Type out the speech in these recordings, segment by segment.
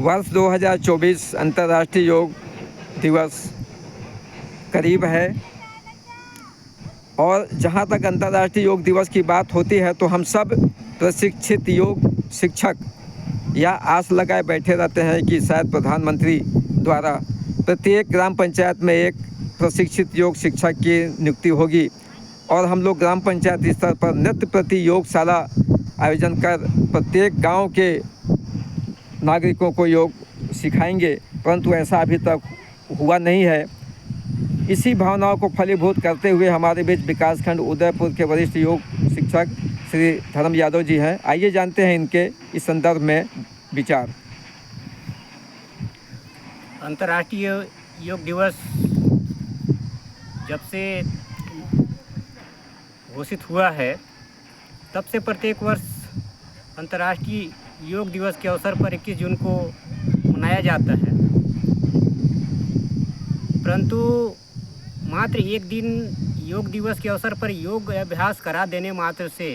वर्ष 2024 अंतर्राष्ट्रीय योग दिवस करीब है और जहाँ तक अंतर्राष्ट्रीय योग दिवस की बात होती है तो हम सब प्रशिक्षित योग शिक्षक या आस लगाए बैठे रहते हैं कि शायद प्रधानमंत्री द्वारा प्रत्येक ग्राम पंचायत में एक प्रशिक्षित योग शिक्षक की नियुक्ति होगी और हम लोग ग्राम पंचायत स्तर पर नित्य प्रति योगशाला आयोजन कर प्रत्येक गांव के नागरिकों को योग सिखाएंगे, परंतु ऐसा अभी तक हुआ नहीं है। इसी भावनाओं को फलीभूत करते हुए हमारे बीच विकासखंड उदयपुर के वरिष्ठ योग शिक्षक श्री धर्म यादव जी हैं। आइए जानते हैं इनके इस संदर्भ में विचार। अंतर्राष्ट्रीय योग दिवस जब से घोषित हुआ है तब से प्रत्येक वर्ष अंतर्राष्ट्रीय योग दिवस के अवसर पर 21 जून को मनाया जाता है, परंतु मात्र एक दिन योग दिवस के अवसर पर योग अभ्यास करा देने मात्र से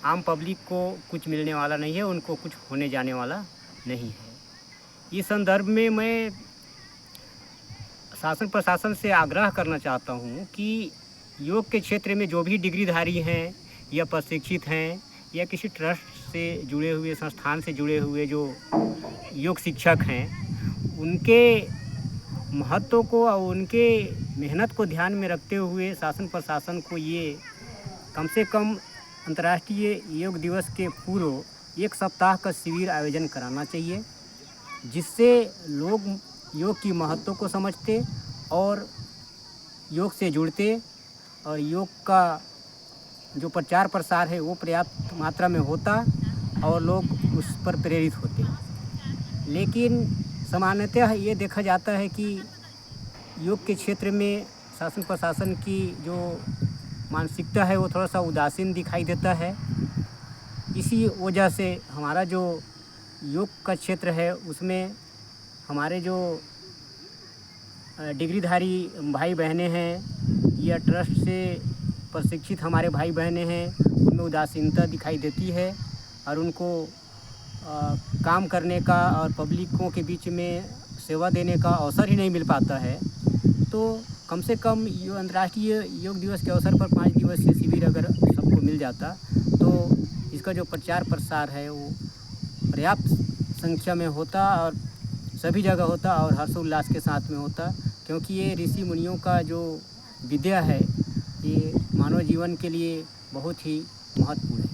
आम पब्लिक को कुछ मिलने वाला नहीं है, उनको कुछ होने जाने वाला नहीं है। इस संदर्भ में मैं शासन प्रशासन से आग्रह करना चाहता हूँ कि योग के क्षेत्र में जो भी डिग्रीधारी हैं या प्रशिक्षित हैं या किसी ट्रस्ट से जुड़े हुए संस्थान से जुड़े हुए जो योग शिक्षक हैं, उनके महत्व को और उनके मेहनत को ध्यान में रखते हुए शासन प्रशासन को ये कम से कम अंतर्राष्ट्रीय योग दिवस के पूर्व एक सप्ताह का शिविर आयोजन कराना चाहिए, जिससे लोग योग की महत्व को समझते और योग से जुड़ते और योग का जो प्रचार प्रसार है वो पर्याप्त मात्रा में होता और लोग उस पर प्रेरित होते। लेकिन सामान्यतः ये देखा जाता है कि योग के क्षेत्र में शासन प्रशासन की जो मानसिकता है वो थोड़ा सा उदासीन दिखाई देता है। इसी वजह से हमारा जो योग का क्षेत्र है उसमें हमारे जो डिग्रीधारी भाई बहनें हैं या ट्रस्ट से प्रशिक्षित हमारे भाई बहनें हैं, उनमें उदासीनता दिखाई देती है और उनको काम करने का और पब्लिकों के बीच में सेवा देने का अवसर ही नहीं मिल पाता है। तो कम से कम अंतर्राष्ट्रीय योग दिवस के अवसर पर 5 दिवसीय शिविर अगर सबको मिल जाता तो इसका जो प्रचार प्रसार है वो पर्याप्त संख्या में होता और सभी जगह होता और हर्षोल्लास के साथ में होता, क्योंकि ये ऋषि मुनियों का जो विद्या है ये मानव जीवन के लिए बहुत ही महत्वपूर्ण है।